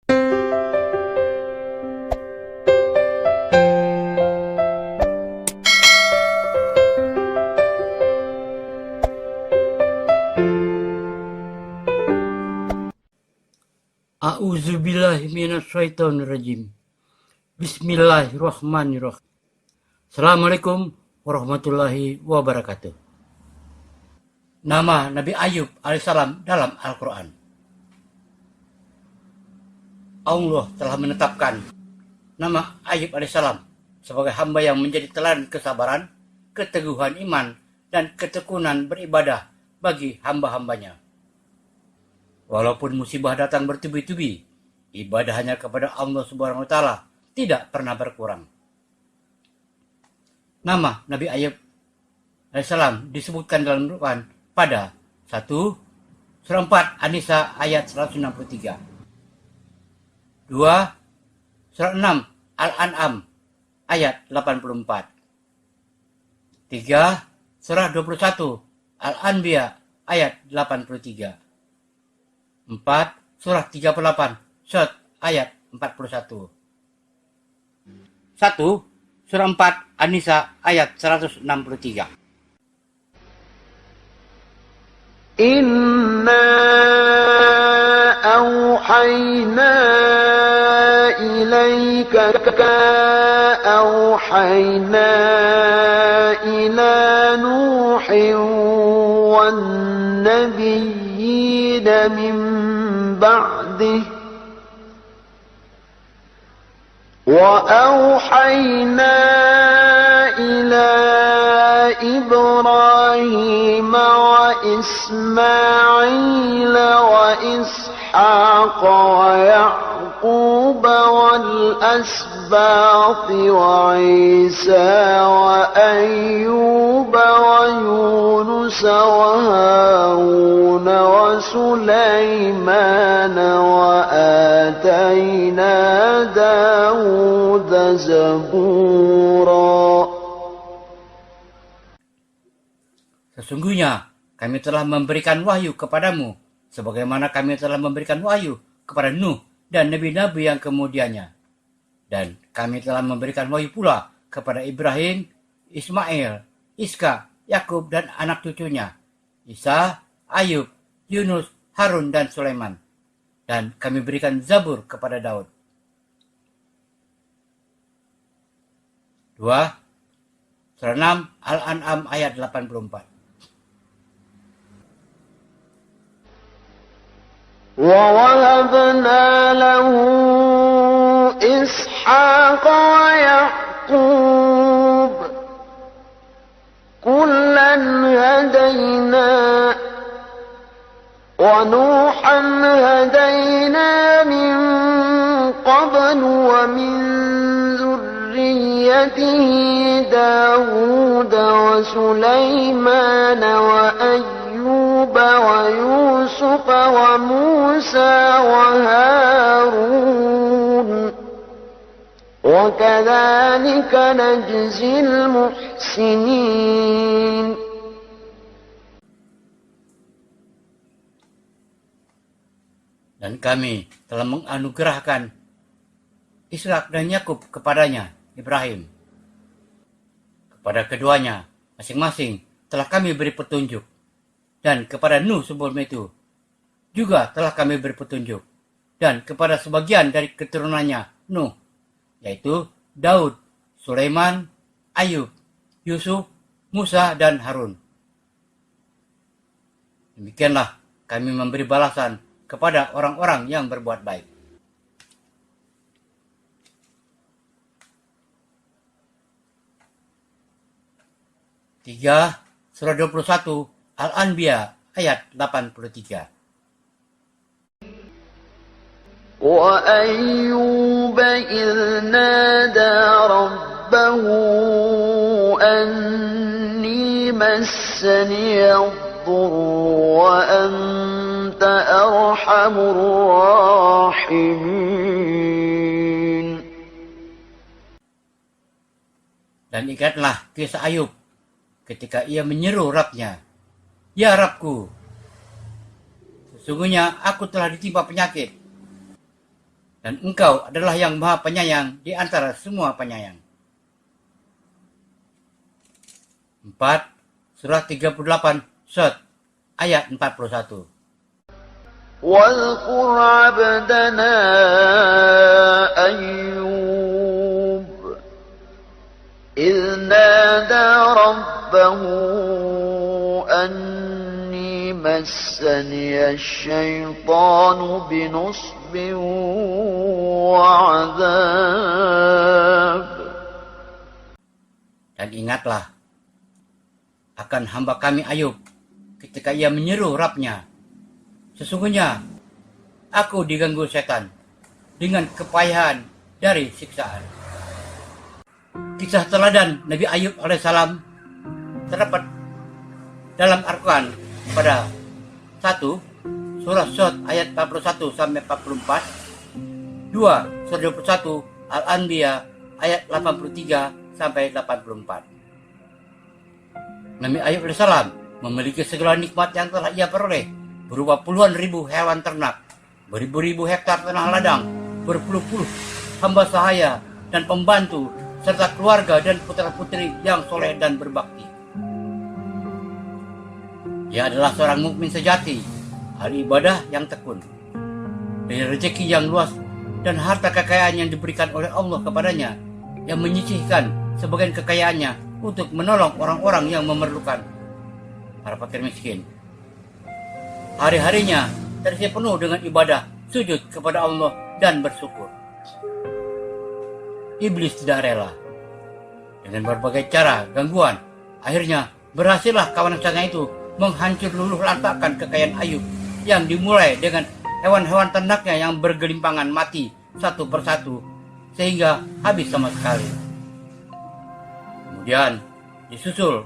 A'udzubillahi minasyaitonirrajim. Bismillahirrahmanirrahim. Assalamualaikum warahmatullahi wabarakatuh. Nama Nabi Ayub alaihissalam dalam Al-Quran. Allah telah menetapkan nama Ayub alaihissalam sebagai hamba yang menjadi teladan kesabaran, keteguhan iman, dan ketekunan beribadah bagi hamba-hambanya. Walaupun musibah datang bertubi-tubi, ibadahnya kepada Allah Subhanahu wa Ta'ala tidak pernah berkurang. Nama Nabi Ayub alaihissalam disebutkan dalam Al-Quran pada 1. Surah 4 An-Nisa ayat 163. 2. Surah 6 Al-An'am ayat 84. 3. Surah 21 Al-Anbiya ayat 83. 4. Surah 38 Syad ayat 41. 1. Surah 4 An-Nisa ayat 163. Inna awhayna ilaika awhayna ila Nuhin wan nabiyyina min ba'dih وأوحينا إلى إبراهيم وإسماعيل وإسحاق ويعقوب والأسباط وعيسى وأيوب ويونس وهارون وسليمان وآتينا داود زبورا. Sesungguhnya kami telah memberikan wahyu kepadamu, sebagaimana kami telah memberikan wahyu kepada Nuh dan nabi-nabi yang kemudiannya. Dan kami telah memberikan wahyu pula kepada Ibrahim, Ismail, Iska, Yakub dan anak cucunya, Isa, Ayub, Yunus, Harun dan Sulaiman. Dan kami berikan Zabur kepada Daud. 2. Surah 6 Al-An'am ayat 84. ووهبنا له إسحاق ويعقوب كلا هدينا ونوحا هدينا من قبل ومن ذريته داود وسليمان وأيوب ويوسف وموسى وهارون وكذلك نجزي المحسنين. Dan kami telah menganugerahkan Ishak dan Yakub kepadanya, Ibrahim. Kepada keduanya masing-masing telah kami beri petunjuk. Dan kepada Nuh sebelum itu juga telah kami beri petunjuk. Dan kepada sebagian dari keturunannya Nuh, yaitu Daud, Sulaiman, Ayub, Yusuf, Musa, dan Harun. Demikianlah kami memberi balasan kepada orang-orang yang berbuat baik. Tiga, surah 21 Al-Anbiya ayat 83. وأيوب إذ نادى ربه أني مسني الضر وأنت أرحم الراحمين. Dan ingatlah kisah Ayub ketika ia menyeru Rabb-Nya, "Ya Rabbku, sesungguhnya aku telah ditimpa penyakit, Dan Engkau adalah yang Maha Penyayang di antara semua penyayang. 4. Surah 38 Shad ayat 41. واذكر عبدنا أيوب إذ نادى ربه أني مسني الشيطان بنصب وعذاب. Dan ingatlah akan hamba kami Ayub ketika ia menyeru Rabb-Nya. Sesungguhnya aku diganggu setan dengan kepayahan dari siksaan. Kisah teladan Nabi Ayub alaihissalam terdapat dalam Al-Quran pada 1. Surah Shad ayat 41 sampai 44, 2. Surah 21 Al-Anbiya ayat 83 sampai 84. Nabi Ayub alaihissalam memiliki segala nikmat yang telah ia peroleh, berupa puluhan ribu hewan ternak, beribu-ribu hektar tanah ladang, berpuluh-puluh hamba sahaya dan pembantu, serta keluarga dan putra-putri yang soleh dan berbakti. Dia adalah seorang mukmin sejati, ahli ibadah yang tekun, dari rezeki yang luas dan harta kekayaan yang diberikan oleh Allah kepadanya, yang menyisihkan sebagian kekayaannya untuk menolong orang-orang yang memerlukan, para fakir miskin. Hari-harinya terisi penuh dengan ibadah, sujud kepada Allah dan bersyukur. Iblis tidak rela. Dengan berbagai cara, gangguan, akhirnya berhasillah kawan besarnya itu menghancur luluh lantakkan kekayaan Ayub yang dimulai dengan hewan-hewan ternaknya yang bergelimpangan mati satu persatu sehingga habis sama sekali. Kemudian disusul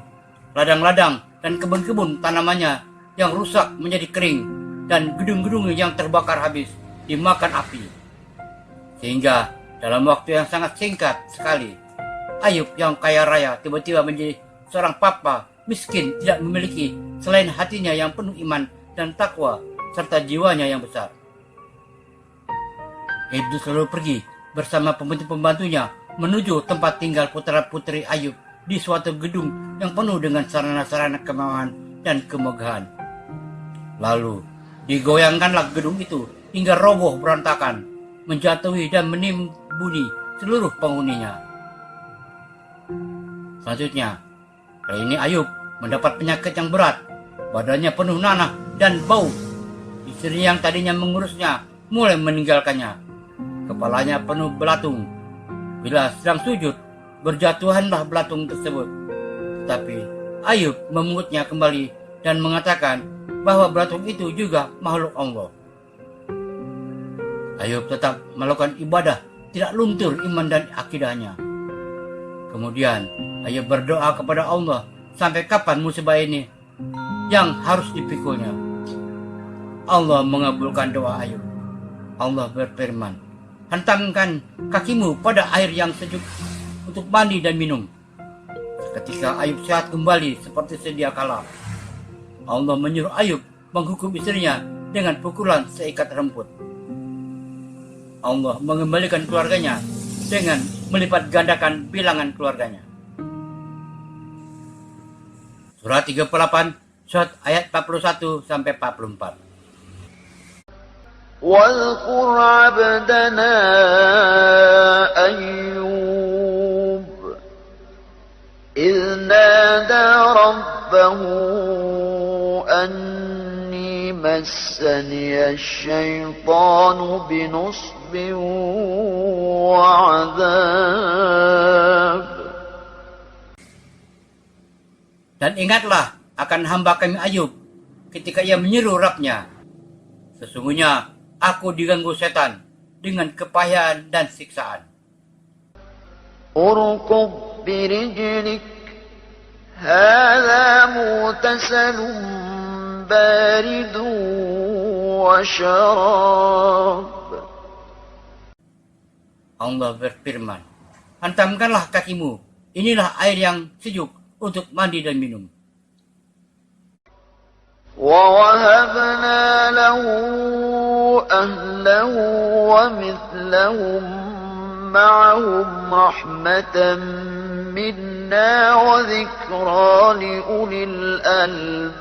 ladang-ladang dan kebun-kebun tanamannya yang rusak menjadi kering dan gedung-gedung yang terbakar habis dimakan api. Sehingga dalam waktu yang sangat singkat sekali, Ayub yang kaya raya tiba-tiba menjadi seorang papa miskin, tidak memiliki selain hatinya yang penuh iman dan takwa serta jiwanya yang besar. Iblis selalu pergi bersama pembantu-pembantunya menuju tempat tinggal putra-putri Ayub di suatu gedung yang penuh dengan sarana-sarana kemewahan dan kemegahan. Lalu digoyangkanlah gedung itu hingga roboh berantakan, menjatuhi dan menimbuni seluruh penghuninya. Selanjutnya, kali ini Ayub mendapat penyakit yang berat, badannya penuh nanah dan bau. Istri yang tadinya mengurusnya mulai meninggalkannya, kepalanya penuh belatung. Bila sedang sujud, berjatuhanlah belatung tersebut. Tetapi Ayub memungutnya kembali dan mengatakan bahwa belatung itu juga makhluk Allah. Ayub tetap melakukan ibadah, tidak luntur iman dan akidahnya. Kemudian Ayub berdoa kepada Allah, sampai kapan musibah ini yang harus dipikulnya. Allah mengabulkan doa Ayub. Allah berfirman, hentamkan kakimu pada air yang sejuk untuk mandi dan minum. Ketika Ayub sehat kembali seperti sedia kala, Allah menyuruh Ayub menghukum istrinya dengan pukulan seikat rumput. Allah mengembalikan keluarganya dengan melipat gandakan bilangan keluarganya. Surah 38, Shad ayat 41 sampai 44. واذكر عبدنا أيوب إذ نادى ربه أني مسني الشيطان بنصب وعذاب. Dan ingatlah akan hamba kami Ayub ketika ia menyeru Rabb-Nya. Sesungguhnya aku diganggu setan dengan kepayahan dan siksaan. اركض برجلك هذا مغتسل بارد وشراب. Allah berfirman, hantamkanlah kakimu, inilah air yang sejuk untuk mandi dan minum. ووهبنا له أهله ومثلهم معهم رحمة منا وذكرى لأولي الألباب.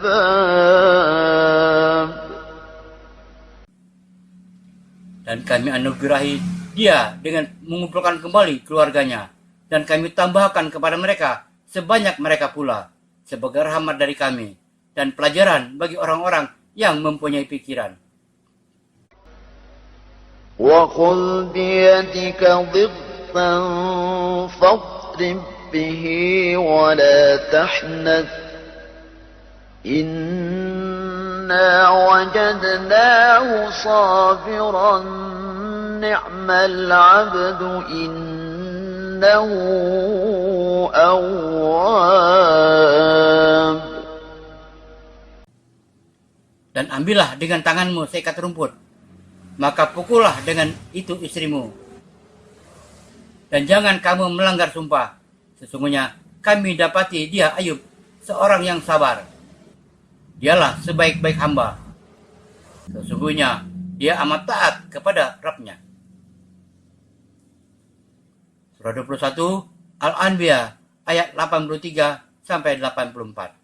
Dan kami anugerahi dia dengan mengumpulkan kembali keluarganya, dan kami tambahkan kepada mereka sebanyak mereka pula, sebagai rahmat dari kami, dan pelajaran bagi orang-orang yang mempunyai pikiran. وخذ بيدك ضغطا فاضرب به ولا تحنث إنا وجدناه صابرا نعم العبد إنه أواب. Dan ambillah dengan tanganmu seikat rumput, maka pukullah dengan itu istrimu. Dan jangan kamu melanggar sumpah. Sesungguhnya kami dapati dia Ayub, seorang yang sabar. Dialah sebaik-baik hamba. Sesungguhnya dia amat taat kepada Rabb-Nya. Surah 21 Al-Anbiya ayat 83 sampai 84.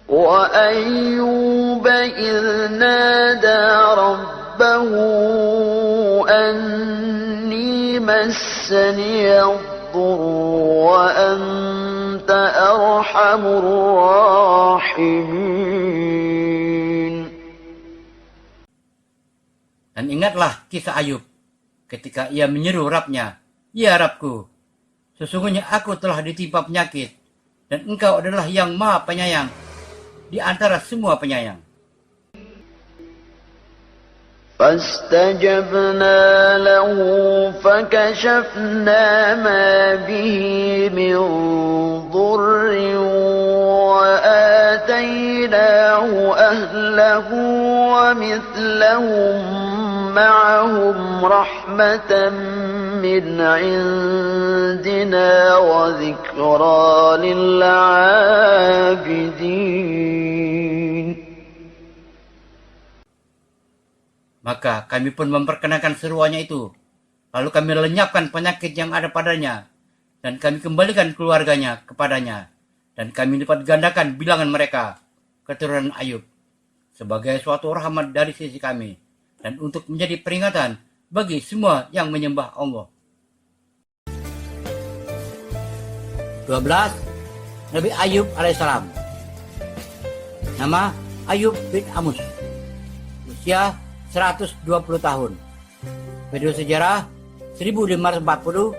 وأيوب إذ نادى ربه أني مسني الضر وأنت أرحم الراحمين. Dan ingatlah kisah Ayub ketika ia menyeru Rabb-Nya, "Ya Rabbku, sesungguhnya aku telah ditimpa penyakit, dan Engkau adalah yang Maha Penyayang di antara semua penyayang." فاستجبنا له فكشفنا ما به من ضر وآتيناه أهله ومثلهم معهم رحمة من عندنا وذكرى للعابدين. Maka kami pun memperkenalkan seruannya itu. Lalu kami lenyapkan penyakit yang ada padanya, dan kami kembalikan keluarganya kepadanya, dan kami lipat gandakan bilangan mereka, keturunan Ayub, sebagai suatu rahmat dari sisi kami, dan untuk menjadi peringatan bagi semua yang menyembah Allah. 12. Nabi Ayub alaihissalam. Nama Ayub bin Amus. Usia 120 tahun. Periode sejarah 1540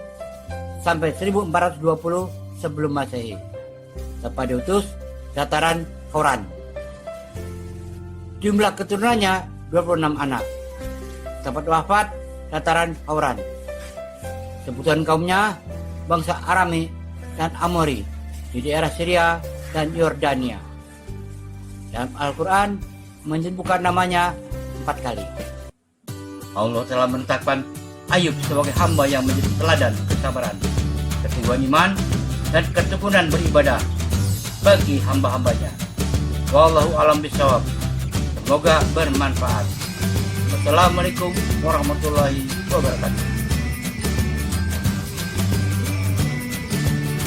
sampai 1420 sebelum Masehi. Tempat diutus dataran Hauran. Jumlah keturunannya 26 anak. Tempat wafat dataran Hauran. Sebutan kaumnya bangsa Arami dan Amori di daerah Syria dan Yordania. Dalam Al-Quran menyebutkan namanya 4 kali. Allah telah menetapkan Ayub sebagai hamba yang menjadi teladan kesabaran, keteguhan iman, dan ketekunan beribadah bagi hamba-hambanya. Wallahu a'lam bishawab. Semoga bermanfaat. Wassalamualaikum warahmatullahi wabarakatuh.